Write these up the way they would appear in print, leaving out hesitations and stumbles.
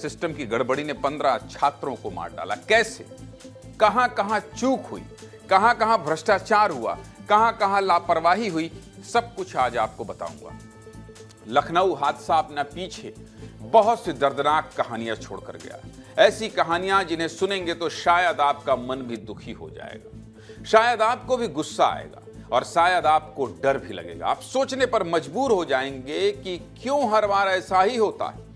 System की गड़बड़ी ने 15 छात्रों को मार डाला। कैसे, कहां कहां चूक हुई, कहां कहां भ्रष्टाचार हुआ, कहां कहां लापरवाही हुई, सब कुछ आज आपको बताऊंगा। लखनऊ हादसा अपना पीछे बहुत सी दर्दनाक कहानियां छोड़कर गया। ऐसी कहानियां जिन्हें सुनेंगे तो शायद आपका मन भी दुखी हो जाएगा, शायद आपको भी गुस्सा आएगा और शायद आपको डर भी लगेगा। आप सोचने पर मजबूर हो जाएंगे कि क्यों हर बार ऐसा ही होता है।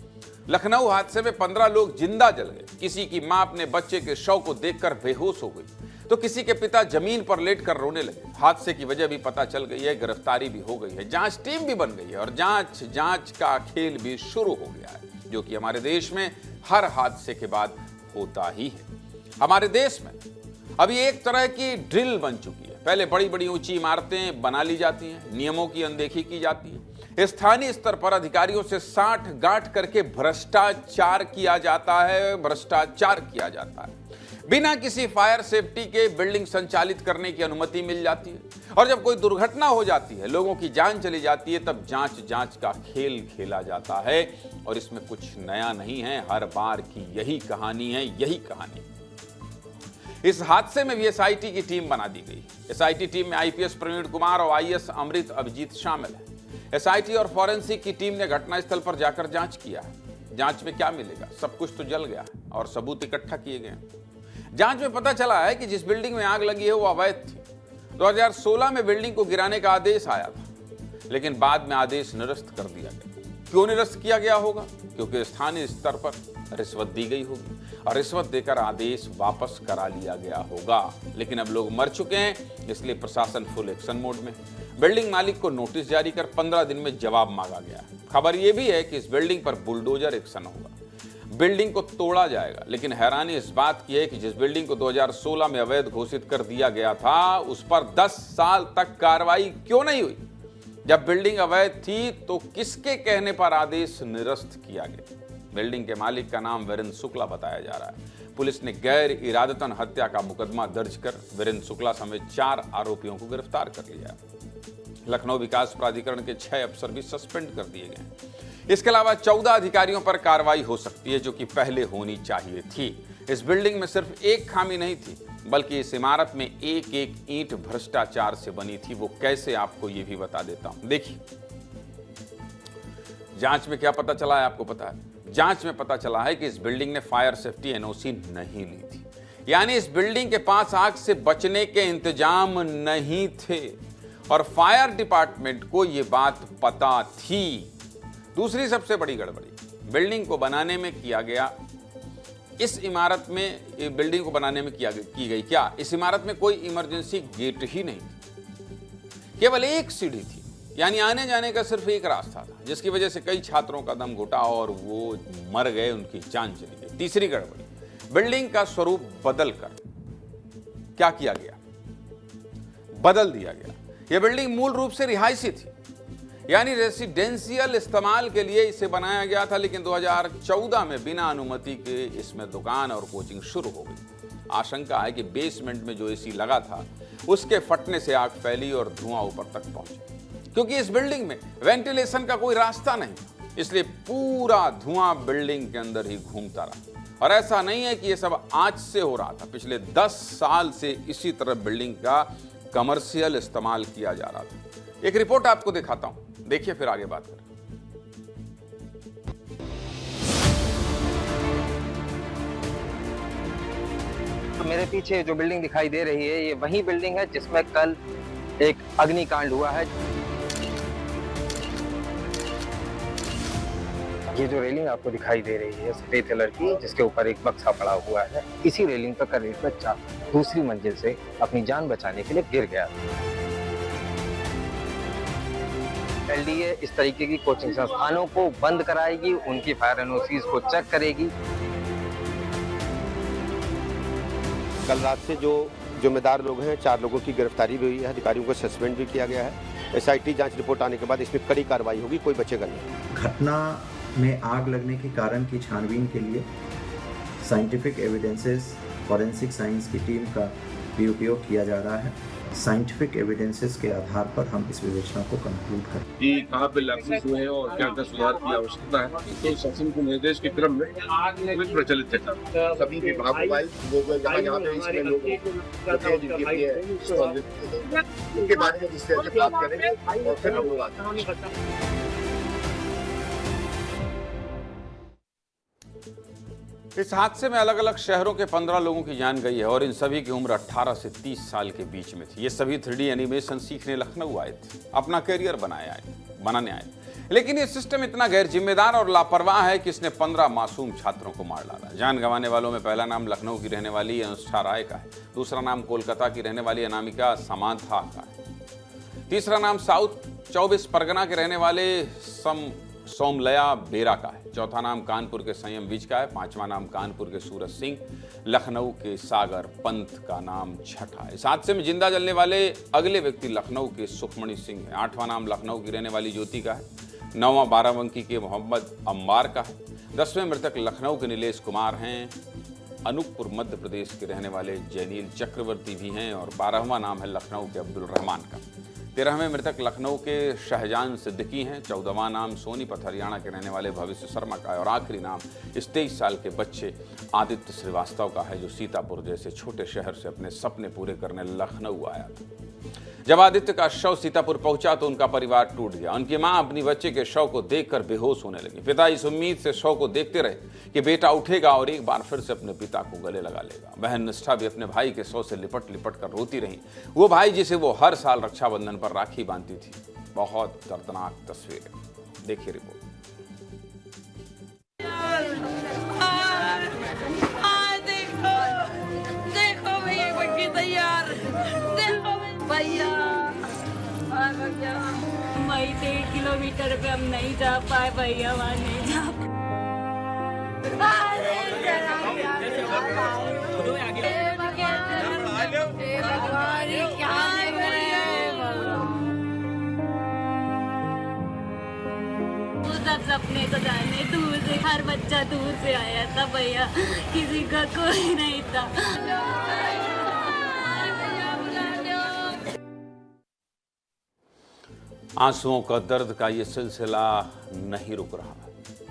लखनऊ हादसे में 15 लोग जिंदा जल गए। किसी की मां अपने बच्चे के शव को देखकर बेहोश हो गई तो किसी के पिता जमीन पर लेटकर रोने लगे। हादसे की वजह भी पता चल गई है, गिरफ्तारी भी हो गई है, जांच टीम भी बन गई है और जांच का खेल भी शुरू हो गया है, जो कि हमारे देश में हर हादसे के बाद होता ही है। हमारे देश में अभी एक तरह की ड्रिल बन चुकी है। पहले बड़ी बड़ी ऊंची इमारतें बना ली जाती हैं, नियमों की अनदेखी की जाती है, स्थानीय स्तर पर अधिकारियों से साठ गांठ करके भ्रष्टाचार किया जाता है। बिना किसी फायर सेफ्टी के बिल्डिंग संचालित करने की अनुमति मिल जाती है और जब कोई दुर्घटना हो जाती है, लोगों की जान चली जाती है, तब जांच का खेल खेला जाता है। और इसमें कुछ नया नहीं है, हर बार की यही कहानी है। इस हादसे में भी एसआईटी की टीम बना दी गई। एसआईटी टीम में आईपीएस प्रवीण कुमार और आईएएस अमृत अभिजीत शामिल है। एसआईटी और फॉरेंसिक की टीम ने घटनास्थल पर जाकर जांच किया है। जांच में क्या मिलेगा? सब कुछ तो जल गया है और सबूत इकट्ठा किए गए हैं। जांच में पता चला है कि जिस बिल्डिंग में आग लगी है वो अवैध थी। 2016 में बिल्डिंग को गिराने का आदेश आया था, लेकिन बाद में आदेश निरस्त कर दिया गया। क्यों निरस्त किया गया होगा? क्योंकि स्थानीय स्तर पर रिश्वत दी गई होगी और रिश्वत देकर आदेश वापस करा लिया गया होगा। लेकिन अब लोग मर चुके हैं, इसलिए प्रशासन फुल एक्शन मोड में। बिल्डिंग मालिक को नोटिस जारी कर 15 दिन में जवाब मांगा गया। खबर यह भी है कि इस बिल्डिंग पर बुलडोजर एक्शन होगा, बिल्डिंग को तोड़ा जाएगा। लेकिन हैरानी इस बात की है कि जिस बिल्डिंग को 2016 में अवैध घोषित कर दिया गया था, उस पर 10 साल तक कार्रवाई क्यों नहीं हुई? जब बिल्डिंग अवैध थी तो किसके कहने पर आदेश निरस्त किया गया? बिल्डिंग के मालिक का नाम वीरेंद्र शुक्ला बताया जा रहा है। पुलिस ने गैर इरादतन हत्या का मुकदमा दर्ज कर वीरेंद्र शुक्ला समेत 4 आरोपियों को गिरफ्तार कर लिया। लखनऊ विकास प्राधिकरण के 6 अफसर भी सस्पेंड कर दिए गए। इसके अलावा 14 अधिकारियों पर कार्रवाई हो सकती है, जो कि पहले होनी चाहिए थी। इस बिल्डिंग में सिर्फ एक खामी नहीं थी, बल्कि इस इमारत में एक एक ईंट भ्रष्टाचार से बनी थी। वो कैसे, आपको ये भी बता देता हूं। देखिए, जांच में क्या पता चला है आपको पता है? जांच में पता चला है कि इस बिल्डिंग ने फायर सेफ्टी एनओसी नहीं ली थी, यानी इस बिल्डिंग के पास आग से बचने के इंतजाम नहीं थे और फायर डिपार्टमेंट को यह बात पता थी। दूसरी सबसे बड़ी गड़बड़ी, बिल्डिंग को बनाने में किया गया, इस इमारत में बिल्डिंग को बनाने में की गई क्या? इस इमारत में कोई इमरजेंसी गेट ही नहीं थी, केवल एक सीढ़ी थी, यानी आने जाने का सिर्फ एक रास्ता था, जिसकी वजह से कई छात्रों का दम घुटा और वो मर गए, उनकी जान चली गई। तीसरी गड़बड़ी, बिल्डिंग का स्वरूप बदलकर क्या किया गया? बदल दिया गया। यह बिल्डिंग मूल रूप से रिहायशी थी, यानी रेसिडेंशियल इस्तेमाल के लिए इसे बनाया गया था, लेकिन 2014 में बिना अनुमति के इसमें दुकान और कोचिंग शुरू हो गई। आशंका है कि बेसमेंट में जो एसी लगा था, उसके फटने से आग फैली और धुआं ऊपर तक पहुंचा। क्योंकि इस बिल्डिंग में वेंटिलेशन का कोई रास्ता नहीं था, इसलिए पूरा धुआं बिल्डिंग के अंदर ही घूमता रहा। और ऐसा नहीं है कि यह सब आज से हो रहा था, पिछले 10 साल से इसी तरह बिल्डिंग का कमर्शियल इस्तेमाल किया जा रहा था। एक रिपोर्ट आपको दिखाता हूं, देखिए फिर आगे बात करें। तो मेरे पीछे जो बिल्डिंग दिखाई दे रही है, ये वही बिल्डिंग है जिसमें कल एक अग्निकांड हुआ है। ये जो रेलिंग आपको दिखाई दे रही है सफेद कलर की, जिसके ऊपर एक बक्सा पड़ा हुआ है, इसी रेलिंग पर कल एक बच्चा दूसरी मंजिल से अपनी जान बचाने के लिए गिर गया। एलडीए इस तरीके की कोचिंग संस्थानों को बंद कराएगी, उनकी फायर एनओसीज को चेक करेगी। कल रात से जो जिम्मेदार लोग हैं, 4 लोगों की गिरफ्तारी भी हुई है, अधिकारियों को सस्पेंड भी किया गया है। एसआईटी जांच रिपोर्ट आने के बाद इसमें कड़ी कार्रवाई होगी, कोई बचेगा नहीं। घटना में आग लगने के कारण की छानबीन के लिए साइंटिफिक एविडेंसेस, फॉरेंसिक साइंस की टीम का भी उपयोग किया जा रहा है। साइंटिफिक एविडेंसेस के आधार पर हम इस विवेचना को कंक्लूड करें कि कहाँ पे लैप्सेस हुए हैं और क्या क्या सुधार की आवश्यकता है, तो शासन के निर्देश के क्रम में प्रचलित है। सभी विभागों वाइज वो जहाँ पे इसमें लोग होते हैं जिनके लिए उनके बारे में जिससे बात करें और फिर लोग आते हैं। इस हादसे में अलग अलग शहरों के 15 लोगों की जान गई है और इन सभी की उम्र 18 से 30 साल के बीच में थी। ये सभी 3D एनिमेशन सीखने लखनऊ आए थे, अपना करियर बनाने आए। लेकिन ये सिस्टम इतना गैर जिम्मेदार और लापरवाह है कि इसने 15 मासूम छात्रों को मार डाला। जान गंवाने वालों में पहला नाम लखनऊ की रहने वाली अनुष्ठा राय का है, दूसरा नाम कोलकाता की रहने वाली अनामिका समांथा का है, तीसरा नाम साउथ 24 परगना के रहने वाले सोमलया बेरा का है, चौथा नाम कानपुर के संयम विज का है, पांचवा नाम कानपुर के सूरज सिंह, लखनऊ के सागर पंत का नाम छठा है। इस हादसे में जिंदा जलने वाले अगले व्यक्ति लखनऊ के सुखमणि सिंह है, आठवां नाम लखनऊ की रहने वाली ज्योति का है, नौवां बाराबंकी के मोहम्मद अम्बार का है, 10वें मृतक लखनऊ के नीलेश कुमार हैं, अनूपपुर मध्य प्रदेश के रहने वाले जैनील चक्रवर्ती भी हैं और 12वां नाम है लखनऊ के अब्दुल रहमान का। 13वें मृतक लखनऊ के शाहजहान सिद्दीकी हैं, 14वां नाम सोनीपत हरियाणा के रहने वाले भविष्य शर्मा का है और आखिरी नाम इस 23 साल के बच्चे आदित्य श्रीवास्तव का है, जो सीतापुर जैसे छोटे शहर से अपने सपने पूरे करने लखनऊ आया था। जब आदित्य का शव सीतापुर पहुंचा तो उनका परिवार टूट गया। उनकी मां अपनी बच्चे के शव को देखकर बेहोश होने लगी। पिता इस उम्मीद से शव को देखते रहे कि बेटा उठेगा और एक बार फिर से अपने पिता को गले लगा लेगा। बहन निष्ठा भी अपने भाई के शव से लिपट लिपट कर रोती रही, वो भाई जिसे वो हर साल रक्षाबंधन पर राखी बांधती थी। बहुत दर्दनाक तस्वीरें, देखिए रिपोर्ट। वही 1.5 किलोमीटर पे हम नहीं जा पाए भैया, वहाँ नहीं जा सपने तो जाने दूर से, हर बच्चा दूर से आया था भैया, किसी का कोई नहीं था। आंसुओं का दर्द का ये सिलसिला नहीं रुक रहा,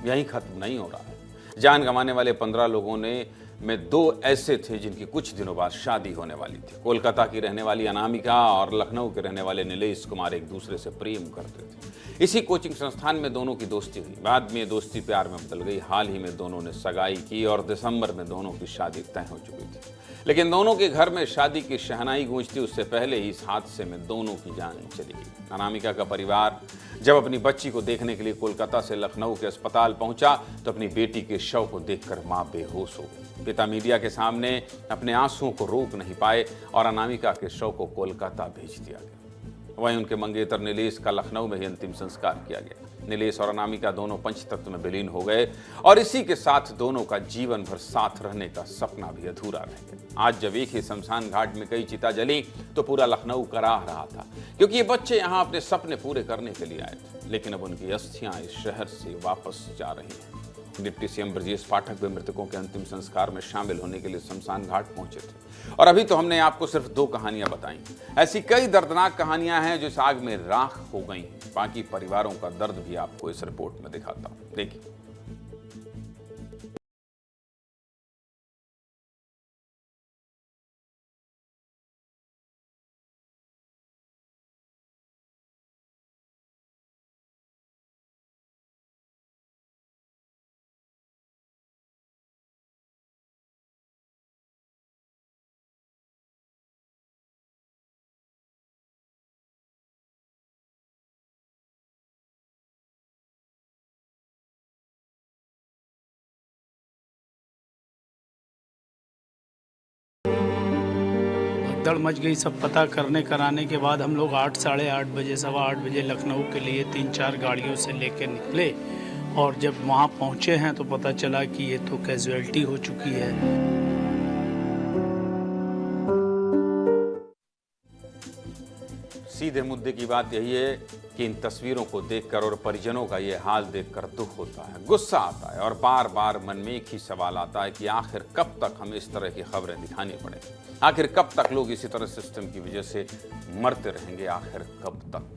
यहीं खत्म नहीं हो रहा है। जान गंवाने वाले 15 लोगों में 2 ऐसे थे जिनकी कुछ दिनों बाद शादी होने वाली थी। कोलकाता की रहने वाली अनामिका और लखनऊ के रहने वाले नीलेश कुमार एक दूसरे से प्रेम करते थे। इसी कोचिंग संस्थान में दोनों की दोस्ती हुई, बाद में दोस्ती प्यार में बदल गई। हाल ही में दोनों ने सगाई की और दिसंबर में दोनों की शादी तय हो चुकी थी। लेकिन दोनों के घर में शादी की शहनाई गूंजती उससे पहले ही इस हादसे में दोनों की जान चली गई। अनामिका का परिवार जब अपनी बच्ची को देखने के लिए कोलकाता से लखनऊ के अस्पताल पहुंचा तो अपनी बेटी के शव को देखकर मां बेहोश हो गई। पिता मीडिया के सामने अपने आंसुओं को रोक नहीं पाए और अनामिका के शव को कोलकाता भेज दिया गया। वहीं उनके मंगेतर नीलेश का लखनऊ में ही अंतिम संस्कार किया गया। नीलेश और अनामिका दोनों पंचतत्व में विलीन हो गए और इसी के साथ दोनों का जीवन भर साथ रहने का सपना भी अधूरा रह गया। आज जब एक ही शमशान घाट में कई चिता जली तो पूरा लखनऊ कराह रहा था, क्योंकि ये बच्चे यहाँ अपने सपने पूरे करने के लिए आए थे। लेकिन अब उनकी अस्थियां इस शहर से वापस जा रही हैं। डिप्टी सीएम ब्रजेश पाठक भी मृतकों के अंतिम संस्कार में शामिल होने के लिए शमशान घाट पहुंचे थे। और अभी तो हमने आपको सिर्फ 2 कहानियां बताई, ऐसी कई दर्दनाक कहानियां हैं जो इस आग में राख हो गई। बाकी परिवारों का दर्द भी आपको इस रिपोर्ट में दिखाता हूं, देखिए। भगदड़ मच गई। सब पता करने कराने के बाद हम लोग 8 साढ़े 8 बजे 8:15 बजे लखनऊ के लिए 3-4 गाड़ियों से लेकर निकले और जब वहाँ पहुँचे हैं तो पता चला कि ये तो कैजुअलिटी हो चुकी है। सीधे मुद्दे की बात यही है कि इन तस्वीरों को देखकर और परिजनों का ये हाल देखकर दुख होता है, गुस्सा आता है और बार बार मन में एक ही सवाल आता है कि आखिर कब तक हमें इस तरह की खबरें दिखानी पड़े, आखिर कब तक लोग इसी तरह सिस्टम की वजह से मरते रहेंगे, आखिर कब तक।